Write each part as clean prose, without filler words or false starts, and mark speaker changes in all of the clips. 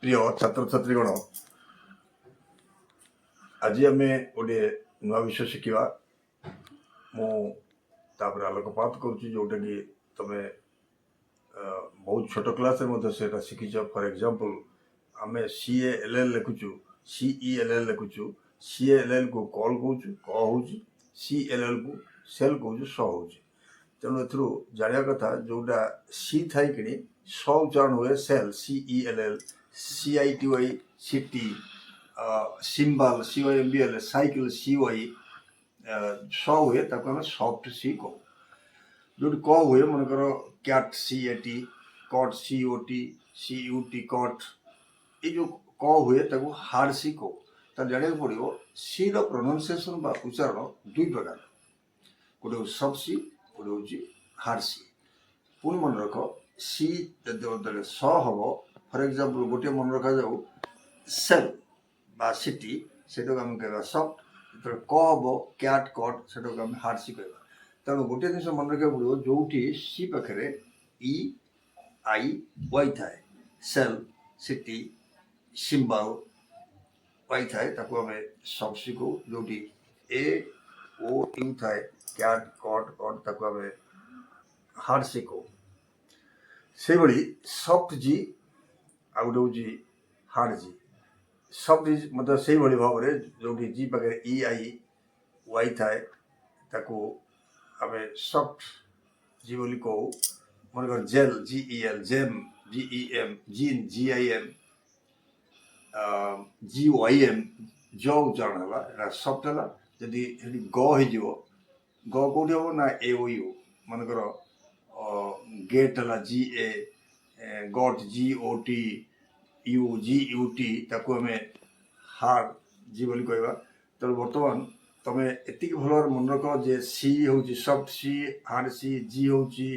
Speaker 1: প্রিয় ছাত্রছাত্রীগণ, ଆଜି ଆମେ ଗୋଟିଏ ନୂଆ ବିଷୟ ଶିଖିବା। ମୁଁ ତାପରେ ଆଲୋକପାତ କରୁଛି, ଯେଉଁଟାକି ତମେ ବହୁତ ଛୋଟ କ୍ଲାସ୍ରେ ମଧ୍ୟ ସେଇଟା ଶିଖିଛ। ଫର୍ ଏକ୍ଜାମ୍ପଲ୍, ଆମେ CALL ଲେଖୁଛୁ, CELL ଲେଖୁଛୁ। CALLକୁ କଲ୍ କହୁଛୁ, କ ହେଉଛି। CLLକୁ ସେଲ୍ କହୁଛୁ, ସ ହେଉଛି। ତେଣୁ ଏଥିରୁ ଜାଣିବା କଥା, ଯେଉଁଟା ସି ଥାଇକିଣି ସ ଉଚ୍ଚାରଣ ହୁଏ cell, CELL, CITY, city, cymbal, CYMBL, cycle, CY, ସ ହୁଏ, ତାକୁ ଆମେ ସଫ୍ଟ ସି କହୁ। ଯେଉଁଠି କ ହୁଏ, ମନେକର cat, CAT, cut, COT, CUT, cut, ଏଇ ଯେଉଁ କ ହୁଏ ତାକୁ ହାର୍ଡ ସି କହୁ। ତାହେଲେ ଜାଣିବାକୁ ପଡ଼ିବ ସିର ପ୍ରୋନାଉନ୍ସିଏସନ୍ ବା ଉଚ୍ଚାରଣ ଦୁଇ ପ୍ରକାର, ଗୋଟେ ହେଉଛି ସଫ୍ଟ ସି, ଗୋଟେ ହେଉଛି ହାର୍ଡ ସି। ପୁଣି ମନେ ରଖ, ସି ଯେତେବେଳେ ସ ହେବ, ଫର୍ ଏକ୍ଜାମ୍ପଲ୍ ଗୋଟିଏ ମନେ ରଖାଯାଉ ସେଲ୍ বা ସିଟି, ସେଟାକୁ ଆମେ କହିବା ସଫ୍ଟ। ଯେତେବେଳେ କ ହେବ କ୍ୟାଟ୍, କଟ୍, ସେଟାକୁ ଆମେ ହାର୍ଡ ସି କହିବା। ତେଣୁ ଗୋଟିଏ ଜିନିଷ ମନେ ରଖିବାକୁ ପଡ଼ିବ, ଯେଉଁଠି ସି ପାଖରେ EIY ଥାଏ, ସେଲ୍, ସିଟି, ସିମ୍ବାଲ, ୱାଇ ଥାଏ, ତାକୁ ଆମେ ସଫ୍ଟ ସି କହୁ। ଯେଉଁଠି AOU ଥାଏ, କ୍ୟାଟ୍, କଟ୍, କଟ୍, ତାକୁ ଆମେ ହାର୍ଡ ସି କହୁ। ସେଇଭଳି ସଫ୍ଟ ଜି ଆଉ ଗୋଟେ ହେଉଛି ହାର୍ଡ ଜି। ସଫ୍ଟ ଜି ମଧ୍ୟ ସେଇଭଳି ଭାବରେ, ଯେଉଁଠି ଜି ପାଖରେ EIY ଥାଏ, ତାକୁ ଆମେ ସଫ୍ଟ ଜି ବୋଲି କହୁ। ମନେକର ଜେଲ୍, GEL, ଜେମ୍, GEM, ଜିନ୍, GIN, GYM, ଜ ଉଚ୍ଚାରଣ ହେଲା, ଏଇଟା ସଫ୍ଟ ହେଲା। ଯଦି ସେଠି ଗ ହେଇଯିବ, ଗ କେଉଁଠି ହେବ ନା AOU। ମନେକର ଗେଟ୍ ହେଲା GA, ଗଟ୍, GOT, GUT, ତାକୁ ଆମେ ହାର୍ଡ ଜି ବୋଲି କହିବା। ତେଣୁ ବର୍ତ୍ତମାନ ତମେ ଏତିକି ଭଲ ଭାବରେ ମନେ ରଖ ଯେ ସି ହେଉଛି soft C, hard C, G ହେଉଛି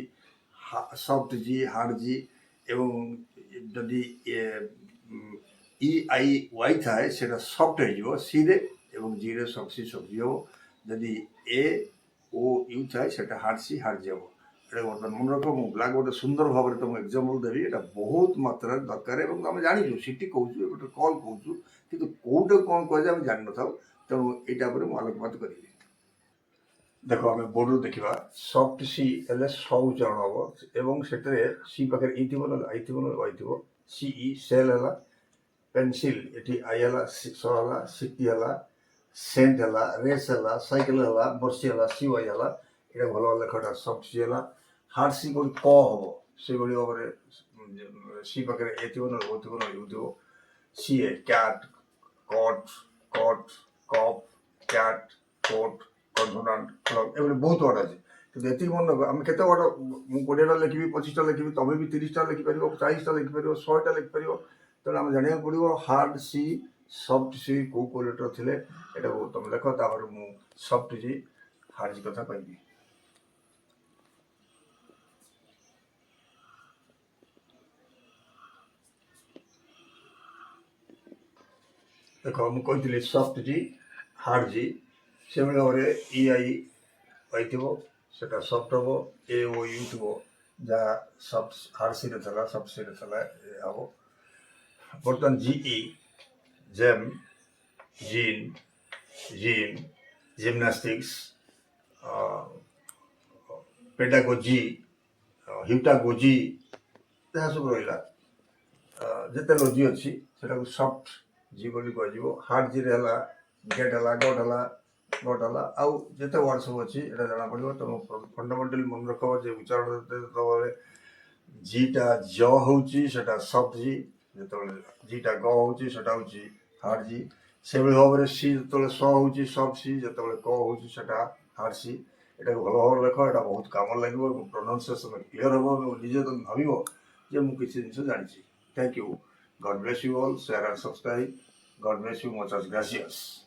Speaker 1: ସଫ୍ଟ ଜି, ହାର୍ଡ ଜି। ଏବଂ ଯଦି EIY ଥାଏ, ସେଇଟା ସଫ୍ଟ ହେଇଯିବ ସିରେ, ଏବଂ ଜିରେ ସଫ୍ଟ ସି, ସଫ୍ଟ ଜି ହେବ। ଯଦି AOU ଥାଏ, ସେଇଟା ହାର୍ଡ ସି, ହାର୍ଡ ଜି ହେବ। এটা ବର୍ତ୍ତମାନ ମନେ ରଖ। ମୁଁ ବ୍ଲାକ୍ ବୋର୍ଡ଼ରେ ସୁନ୍ଦର ଭାବରେ ତୁମକୁ ଏକ୍ଜାମ୍ପଲ୍ ଦେବି। ଏଇଟା ବହୁତ ମାତ୍ରାରେ ଦରକାର, ଏବଂ ଆମେ ଜାଣିଛୁ ସିଟି କହୁଛୁ, ଏପଟେ କଲ୍ କହୁଛୁ, କିନ୍ତୁ କେଉଁଟାକୁ କ'ଣ କୁହାଯାଏ ଆମେ ଜାଣିନଥାଉ। ତେଣୁ ଏଇଟା ଉପରେ ମୁଁ ଆଲୋକପାତ କରିବି। ଦେଖ, ଆମେ ବୋର୍ଡ଼ରୁ ଦେଖିବା। ସଫ୍ଟ ସି ହେଲେ ସ ଉଚ୍ଚାରଣ ହେବ, ଏବଂ ସେଥିରେ ସି ପାଖରେ ଇ ଥିବ, ନହେଲେ ଆଇ ଥିବ, ନହେଲେ ୱାଇ ଥିବ। CE ସେଲ୍ ହେଲା, ପେନ୍ସିଲ୍ ଏଠି ଆଇ ହେଲା, ସ ହେଲା, ସିଟି ହେଲା, ସେଣ୍ଟ ହେଲା, ରେସ୍ ହେଲା, ସାଇକେଲ ହେଲା, ବର୍ଷି ହେଲା, CY ହେଲା। ଏଇଟା ଭଲ ଭଲ ଲେଖାଟା ସଫ୍ଟ ସି ହେଲା। ହାର୍ଡ ସି କୋଉଠି କ ହେବ, ସେଇଭଳି ଭାବରେ ସି ପାଖରେ ଏ ଥିବ, ନହେଲେ ଓ ଥିବ, ନହେଲେ ୟୁ ଥିବ। CA cat, cut, cut, cup, cat, coat, consonant, club, ଏଭଳି ବହୁତ ୱାର୍ଡ଼ ଅଛି। କିନ୍ତୁ ଏତିକି ମନେ ରଖ, ଆମେ କେତେ ୱାର୍ଡ଼, ମୁଁ 20ଟା ଲେଖିବି, 25ଟା ଲେଖିବି, ତମେ ବି 30ଟା ଲେଖିପାରିବ, 40ଟା ଲେଖିପାରିବ, 100ଟା ଲେଖିପାରିବ। ତେଣୁ ଆମେ ଜାଣିବାକୁ ପଡ଼ିବ ହାର୍ଡ ସି, ସଫ୍ଟ ସି କେଉଁ କେଉଁ ଲେଟର୍ ଥିଲେ, ଏଟାକୁ ତମେ ଲେଖ। ତାପରେ ମୁଁ ସଫ୍ଟ ଜି, ହାର୍ଡ ଜି କଥା କହିବି। ଦେଖ, ମୁଁ କହିଥିଲି ସଫ୍ଟ ଜି, ହାର୍ଡ ଜି। ସେଭଳି ଭାବରେ EIY ଥିବ, ସେଟା ସଫ୍ଟ ହେବ। AOU ଥିବ, ଯାହା ସଫ୍ଟ ହାର୍ଡ ସିରେ ଥିଲା, ସଫ୍ଟ ସିରେ ଥିଲା, ହେବ। ବର୍ତ୍ତମାନ GE, ଜେମ୍, ଜିନ୍, ଜିମ୍ନାଷ୍ଟିକ୍ସ, ପେଡାଗୋଜି, ହ୍ୟୁଟାଗୋଜି, ଯାହା ସବୁ ରହିଲା, ଯେତେ ଲଜି ଅଛି, ସେଟାକୁ ସଫ୍ଟ ଜି ବୋଲି କୁହାଯିବ। ହାର୍ଡ ଜିରେ ହେଲା ଗେଟ୍ ହେଲା, ଗଟ୍ ହେଲା, ଆଉ ଯେତେ ୱାର୍ଡ଼ ସବୁ ଅଛି, ଏଇଟା ଜଣାପଡ଼ିବ। ତେଣୁ ଫଣ୍ଡାମେଣ୍ଟାଲି ମନେ ରଖ ଯେ ଉଚ୍ଚାରଣ ଯେତେବେଳେ ଜିଟା ଜ ହେଉଛି, ସେଟା ସଫ୍ଟ ଜି। ଯେତେବେଳେ ଜିଟା ଗ ହେଉଛି, ସେଟା ହେଉଛି ହାର୍ଡ ଜି। ସେଭଳି ଭାବରେ ସି ଯେତେବେଳେ ସ ହେଉଛି ସଫ୍ଟ ସି, ଯେତେବେଳେ କ ହେଉଛି ସେଟା ହାର୍ଡ ସି। ଏଟାକୁ ଭଲ ଭାବରେ ଲେଖ, ଏଇଟା ବହୁତ କାମ ଲାଗିବ, ଏବଂ ପ୍ରୋନାଉନ୍ସିଏସନ୍ କ୍ଲିୟର ହେବ, ଏବଂ ନିଜେ ତମେ ଭାବିବ ଯେ ମୁଁ କିଛି ଜିନିଷ ଜାଣିଛି। Thank you. God bless you all. Share and subscribe. God bless you. Muchas gracias.